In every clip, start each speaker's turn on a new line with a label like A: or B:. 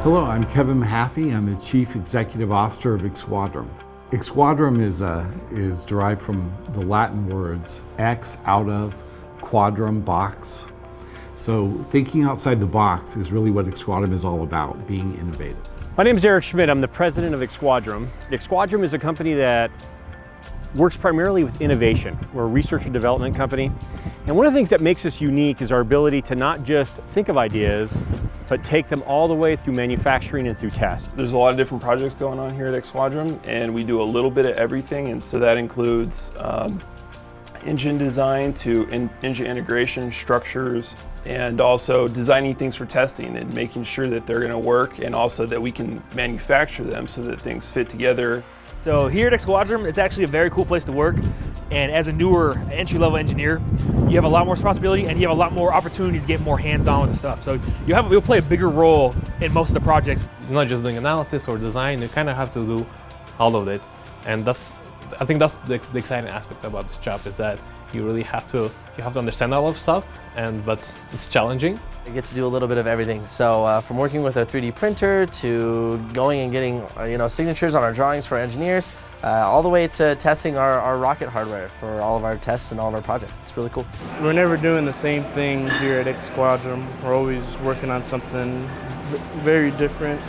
A: Hello, I'm Kevin Mahaffey. I'm the Chief Executive Officer of Exquadrum. Exquadrum is derived from the Latin words ex, out of, quadrum, box. So thinking outside the box is really what Exquadrum is all about, being innovative.
B: My name is Eric Schmidt. I'm the president of Exquadrum. Exquadrum is a company that works primarily with innovation. We're a research and development company. And one of the things that makes us unique is our ability to not just think of ideas, but take them all the way through manufacturing and through test.
C: There's a lot of different projects going on here at Exquadrum, and we do a little bit of everything. And so that includes engine design to engine integration, structures, and also designing things for testing and making sure that they're going to work, and also that we can manufacture them so that things fit together.
D: So here at Exquadrum, it's actually a very cool place to work. And as a newer entry-level engineer, you have a lot more responsibility and you have a lot more opportunities to get more hands-on with the stuff. So you'll play a bigger role in most of the projects.
E: You're not just doing analysis or design, you kind of have to do all of it. And I think that's the exciting aspect about this job, is that you really have to understand all of stuff, but it's challenging.
F: I get to do a little bit of everything. So from working with a 3D printer to going and getting signatures on our drawings for engineers, all the way to testing our rocket hardware for all of our tests and all of our projects. It's really cool.
G: We're never doing the same thing here at Exquadrum. We're always working on something very different,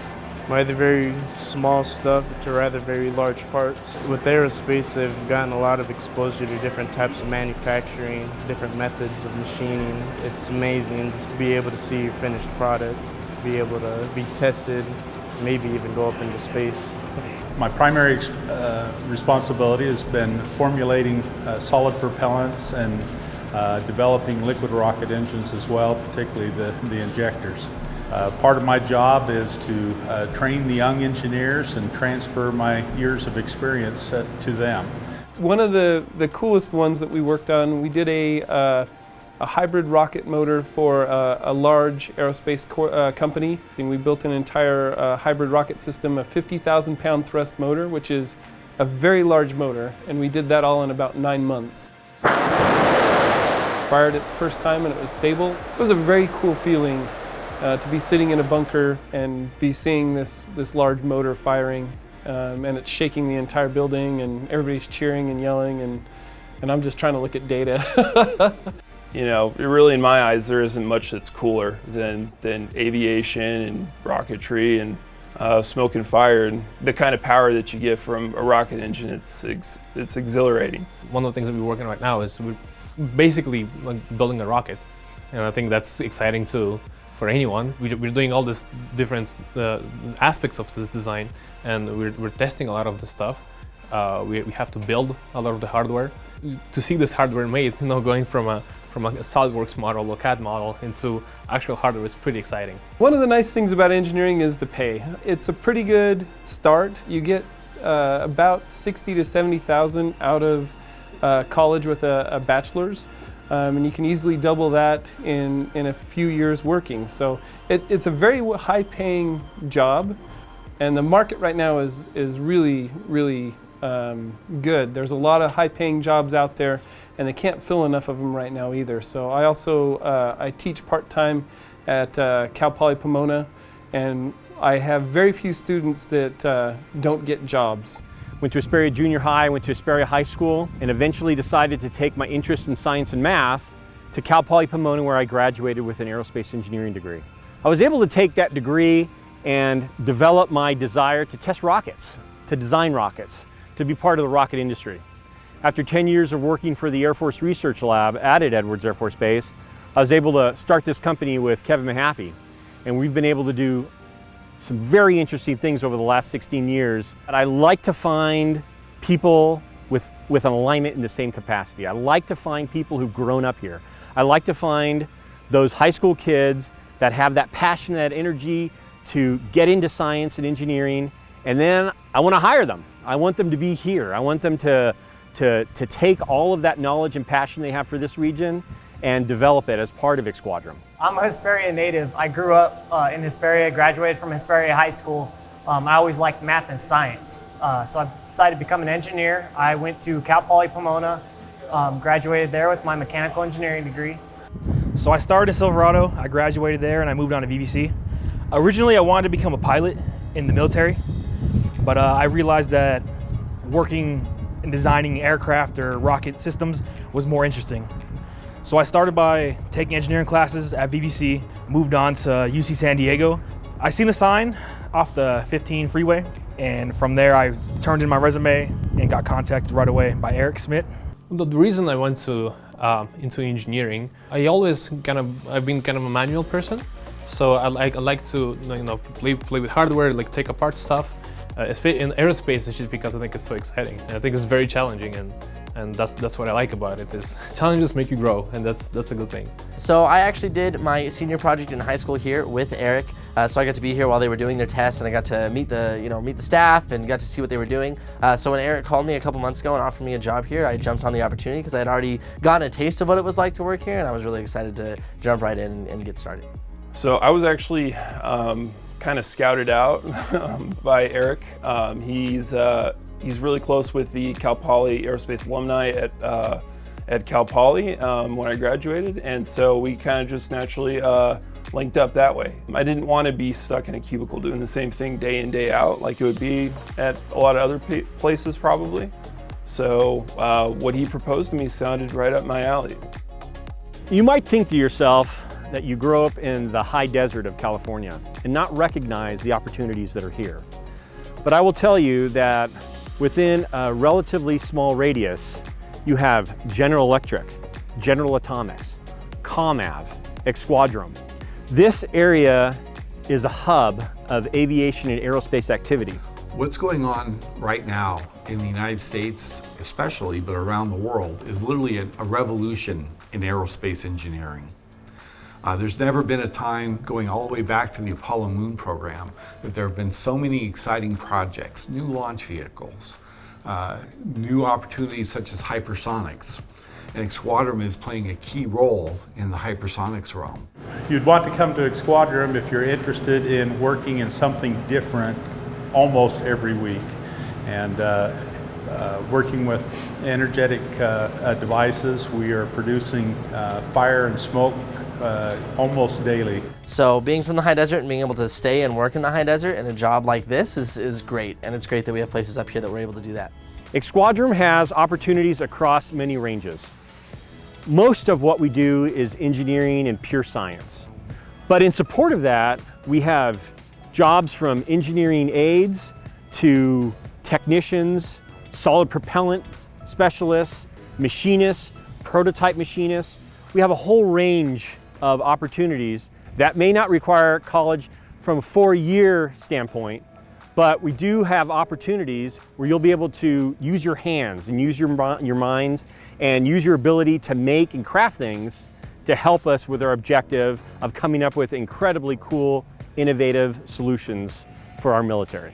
G: either very small stuff to rather very large parts. With aerospace, they've gotten a lot of exposure to different types of manufacturing, different methods of machining. It's amazing to be able to see your finished product, be able to be tested, maybe even go up into space.
H: My primary responsibility has been formulating solid propellants and developing liquid rocket engines as well, particularly the injectors. Part of my job is to train the young engineers and transfer my years of experience to them.
I: One of the coolest ones that we worked on, we did a hybrid rocket motor for a large aerospace company. And we built an entire hybrid rocket system, a 50,000 pound thrust motor, which is a very large motor, and we did that all in about 9 months. Fired it the first time and it was stable. It was a very cool feeling to be sitting in a bunker and be seeing this large motor firing, and it's shaking the entire building and everybody's cheering and yelling, and I'm just trying to look at data.
C: You know, really in my eyes, there isn't much that's cooler than aviation and rocketry and smoke and fire, and the kind of power that you get from a rocket engine. It's exhilarating.
E: One of the things that we're working on right now is we're basically building a rocket, and I think that's exciting too. For anyone, we're doing all these different aspects of this design, and we're testing a lot of the stuff. We have to build a lot of the hardware. To see this hardware made, going from a SolidWorks model or CAD model into actual hardware is pretty exciting.
I: One of the nice things about engineering is the pay. It's a pretty good start. You get about 60 to 70,000 out of college with a bachelor's. And you can easily double that in a few years working. So it's a very high-paying job, and the market right now is really, really good. There's a lot of high-paying jobs out there, and they can't fill enough of them right now either. So I also I teach part-time at Cal Poly Pomona, and I have very few students that don't get jobs.
B: Went to Hesperia Junior High, went to Hesperia High School, and eventually decided to take my interest in science and math to Cal Poly Pomona, where I graduated with an aerospace engineering degree. I was able to take that degree and develop my desire to test rockets, to design rockets, to be part of the rocket industry. After 10 years of working for the Air Force Research Lab at Edwards Air Force Base, I was able to start this company with Kevin Mahaffey, and we've been able to do some very interesting things over the last 16 years. I like to find people with an alignment in the same capacity. I like to find people who've grown up here. I like to find those high school kids that have that passion, that energy to get into science and engineering, and then I want to hire them. I want them to be here. I want them to take all of that knowledge and passion they have for this region and develop it as part of Exquadrum.
J: I'm a Hesperia native. I grew up in Hesperia, graduated from Hesperia High School. I always liked math and science, so I decided to become an engineer. I went to Cal Poly Pomona, graduated there with my mechanical engineering degree.
D: So I started at Silverado, I graduated there, and I moved on to VVC. Originally, I wanted to become a pilot in the military, but I realized that working and designing aircraft or rocket systems was more interesting. So I started by taking engineering classes at VVC, moved on to UC San Diego. I seen the sign off the 15 freeway, and from there I turned in my resume and got contacted right away by Eric Schmidt.
E: The reason I went to into engineering, I've been kind of a manual person, so I like to play with hardware, like take apart stuff. In aerospace, it's just because I think it's so exciting, and I think it's very challenging, and that's what I like about it. Is challenges make you grow, and that's a good thing.
F: So I actually did my senior project in high school here with Eric. So I got to be here while they were doing their tests, and I got to meet the staff and got to see what they were doing. So when Eric called me a couple months ago and offered me a job here, I jumped on the opportunity because I had already gotten a taste of what it was like to work here, and I was really excited to jump right in and get started.
C: So I was actually kind of scouted out by Eric. He's really close with the Cal Poly Aerospace alumni at Cal Poly when I graduated, and so we kind of just naturally linked up that way. I didn't want to be stuck in a cubicle doing the same thing day in, day out like it would be at a lot of other places probably. So what he proposed to me sounded right up my alley.
B: You might think to yourself that you grow up in the high desert of California and not recognize the opportunities that are here. But I will tell you that within a relatively small radius, you have General Electric, General Atomics, ComAv, Exquadrum. This area is a hub of aviation and aerospace activity.
A: What's going on right now in the United States especially, but around the world, is literally a revolution in aerospace engineering. There's never been a time, going all the way back to the Apollo Moon program, that there have been so many exciting projects, new launch vehicles, new opportunities such as hypersonics. And Exquadrum is playing a key role in the hypersonics realm.
H: You'd want to come to Exquadrum if you're interested in working in something different almost every week. And working with energetic devices, we are producing fire and smoke almost daily.
F: So being from the high desert and being able to stay and work in the high desert in a job like this is great, and it's great that we have places up here that we're able to do that.
B: Exquadrum has opportunities across many ranges. Most of what we do is engineering and pure science. But in support of that, we have jobs from engineering aides to technicians, solid propellant specialists, machinists, prototype machinists. We have a whole range of opportunities that may not require college from a 4-year standpoint, but we do have opportunities where you'll be able to use your hands and use your minds and use your ability to make and craft things to help us with our objective of coming up with incredibly cool, innovative solutions for our military.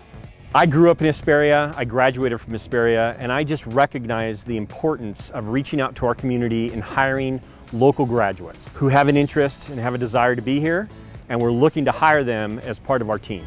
B: I grew up in Hesperia, I graduated from Hesperia, and I just recognize the importance of reaching out to our community and hiring local graduates who have an interest and have a desire to be here, and we're looking to hire them as part of our team.